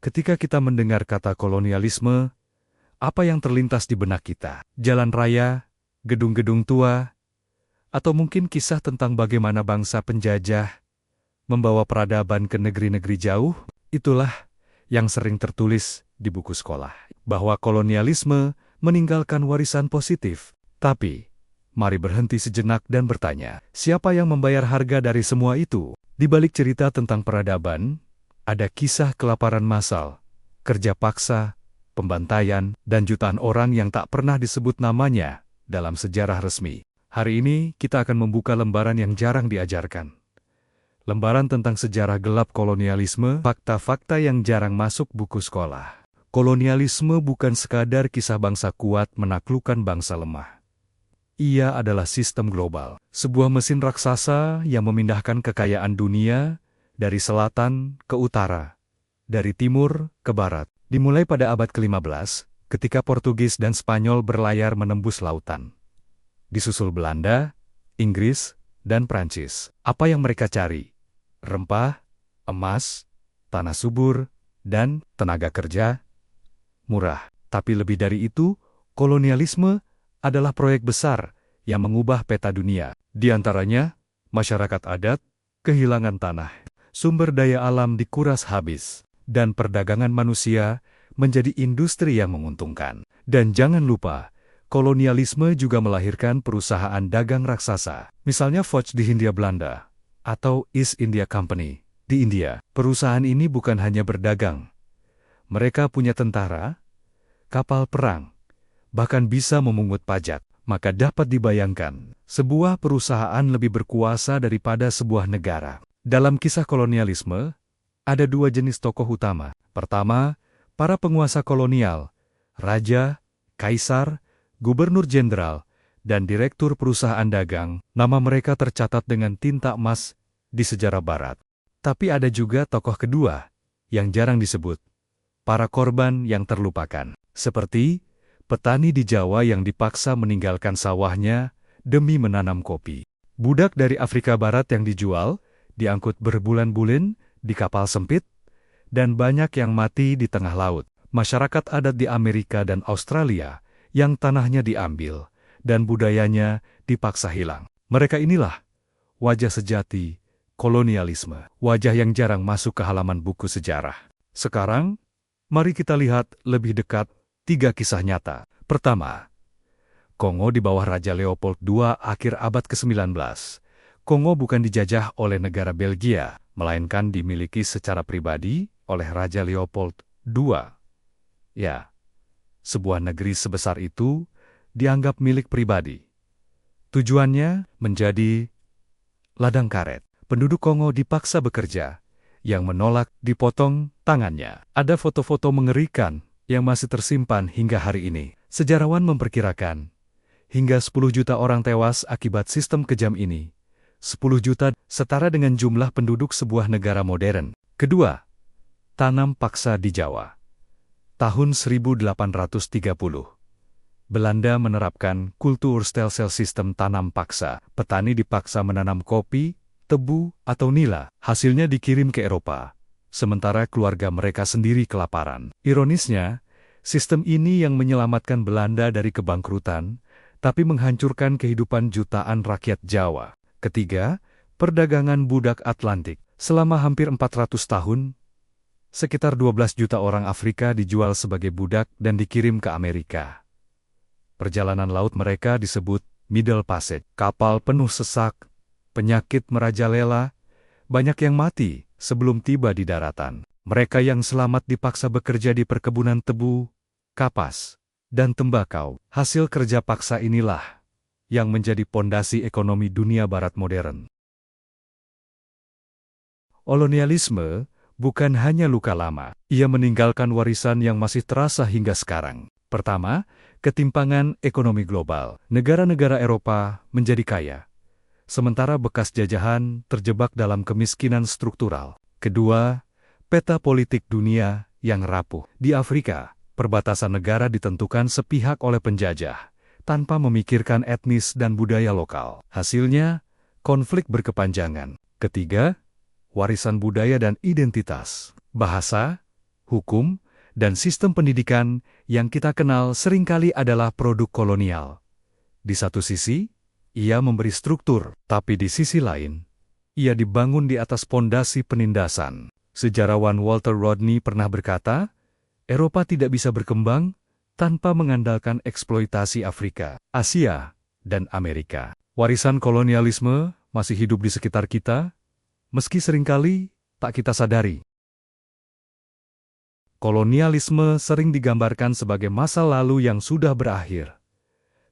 Ketika kita mendengar kata kolonialisme, apa yang terlintas di benak kita? Jalan raya, gedung-gedung tua, atau mungkin kisah tentang bagaimana bangsa penjajah membawa peradaban ke negeri-negeri jauh? Itulah yang sering tertulis di buku sekolah, bahwa kolonialisme meninggalkan warisan positif. Tapi, mari berhenti sejenak dan bertanya, siapa yang membayar harga dari semua itu? Di balik cerita tentang peradaban, ada kisah kelaparan massal, kerja paksa, pembantaian, dan jutaan orang yang tak pernah disebut namanya dalam sejarah resmi. Hari ini kita akan membuka lembaran yang jarang diajarkan. Lembaran tentang sejarah gelap kolonialisme, fakta-fakta yang jarang masuk buku sekolah. Kolonialisme bukan sekadar kisah bangsa kuat menaklukkan bangsa lemah. Ia adalah sistem global, sebuah mesin raksasa yang memindahkan kekayaan dunia dari selatan ke utara, dari timur ke barat. Dimulai pada abad ke-15, ketika Portugis dan Spanyol berlayar menembus lautan. Disusul Belanda, Inggris, dan Prancis. Apa yang mereka cari? Rempah, emas, tanah subur, dan tenaga kerja murah. Tapi lebih dari itu, kolonialisme adalah proyek besar yang mengubah peta dunia. Di antaranya, masyarakat adat kehilangan tanah, sumber daya alam dikuras habis, dan perdagangan manusia menjadi industri yang menguntungkan. Dan jangan lupa, kolonialisme juga melahirkan perusahaan dagang raksasa. Misalnya Foch di Hindia Belanda, atau East India Company di India. Perusahaan ini bukan hanya berdagang. Mereka punya tentara, kapal perang, bahkan bisa memungut pajak. Maka dapat dibayangkan, sebuah perusahaan lebih berkuasa daripada sebuah negara. Dalam kisah kolonialisme, ada dua jenis tokoh utama. Pertama, para penguasa kolonial, raja, kaisar, gubernur jenderal, dan direktur perusahaan dagang. Nama mereka tercatat dengan tinta emas di sejarah barat. Tapi ada juga tokoh kedua, yang jarang disebut. Para korban yang terlupakan. Seperti petani di Jawa yang dipaksa meninggalkan sawahnya demi menanam kopi. Budak dari Afrika Barat yang dijual, diangkut berbulan-bulan di kapal sempit, dan banyak yang mati di tengah laut. Masyarakat adat di Amerika dan Australia yang tanahnya diambil, dan budayanya dipaksa hilang. Mereka inilah wajah sejati kolonialisme, wajah yang jarang masuk ke halaman buku sejarah. Sekarang, mari kita lihat lebih dekat 3 kisah nyata. Pertama, Kongo di bawah Raja Leopold II akhir abad ke-19. Kongo bukan dijajah oleh negara Belgia, melainkan dimiliki secara pribadi oleh Raja Leopold II. Ya, sebuah negeri sebesar itu dianggap milik pribadi. Tujuannya menjadi ladang karet. Penduduk Kongo dipaksa bekerja, yang menolak dipotong tangannya. Ada foto-foto mengerikan yang masih tersimpan hingga hari ini. Sejarawan memperkirakan, hingga 10 juta orang tewas akibat sistem kejam ini. 10 juta setara dengan jumlah penduduk sebuah negara modern. Kedua, tanam paksa di Jawa. Tahun 1830. Belanda menerapkan kultur stelsel sistem tanam paksa. Petani dipaksa menanam kopi, tebu, atau nila. Hasilnya dikirim ke Eropa, sementara keluarga mereka sendiri kelaparan. Ironisnya, sistem ini yang menyelamatkan Belanda dari kebangkrutan, tapi menghancurkan kehidupan jutaan rakyat Jawa. Ketiga, perdagangan budak Atlantik. Selama hampir 400 tahun, sekitar 12 juta orang Afrika dijual sebagai budak dan dikirim ke Amerika. Perjalanan laut mereka disebut Middle Passage. Kapal penuh sesak, penyakit merajalela, banyak yang mati sebelum tiba di daratan. Mereka yang selamat dipaksa bekerja di perkebunan tebu, kapas, dan tembakau. Hasil kerja paksa inilah yang menjadi pondasi ekonomi dunia barat modern. Kolonialisme bukan hanya luka lama, ia meninggalkan warisan yang masih terasa hingga sekarang. Pertama, ketimpangan ekonomi global. Negara-negara Eropa menjadi kaya, sementara bekas jajahan terjebak dalam kemiskinan struktural. Kedua, peta politik dunia yang rapuh. Di Afrika, perbatasan negara ditentukan sepihak oleh penjajah, tanpa memikirkan etnis dan budaya lokal. Hasilnya, konflik berkepanjangan. Ketiga, warisan budaya dan identitas. Bahasa, hukum, dan sistem pendidikan yang kita kenal seringkali adalah produk kolonial. Di satu sisi, ia memberi struktur, tapi di sisi lain, ia dibangun di atas pondasi penindasan. Sejarawan Walter Rodney pernah berkata, Eropa tidak bisa berkembang tanpa mengandalkan eksploitasi Afrika, Asia, dan Amerika. Warisan kolonialisme masih hidup di sekitar kita, meski seringkali tak kita sadari. Kolonialisme sering digambarkan sebagai masa lalu yang sudah berakhir,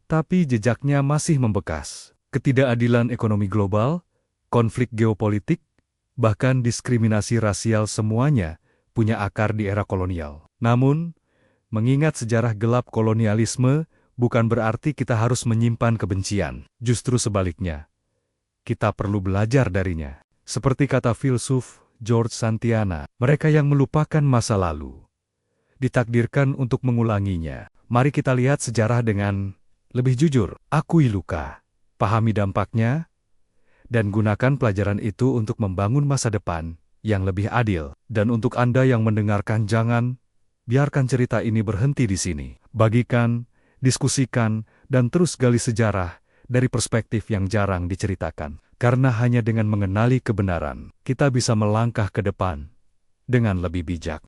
tapi jejaknya masih membekas. Ketidakadilan ekonomi global, konflik geopolitik, bahkan diskriminasi rasial semuanya punya akar di era kolonial. Namun, mengingat sejarah gelap kolonialisme bukan berarti kita harus menyimpan kebencian. Justru sebaliknya, kita perlu belajar darinya. Seperti kata filsuf George Santayana, mereka yang melupakan masa lalu ditakdirkan untuk mengulanginya. Mari kita lihat sejarah dengan lebih jujur. Akui luka, pahami dampaknya, dan gunakan pelajaran itu untuk membangun masa depan yang lebih adil. Dan untuk Anda yang mendengarkan, jangan biarkan cerita ini berhenti di sini. Bagikan, diskusikan, dan terus gali sejarah dari perspektif yang jarang diceritakan. Karena hanya dengan mengenali kebenaran, kita bisa melangkah ke depan dengan lebih bijak.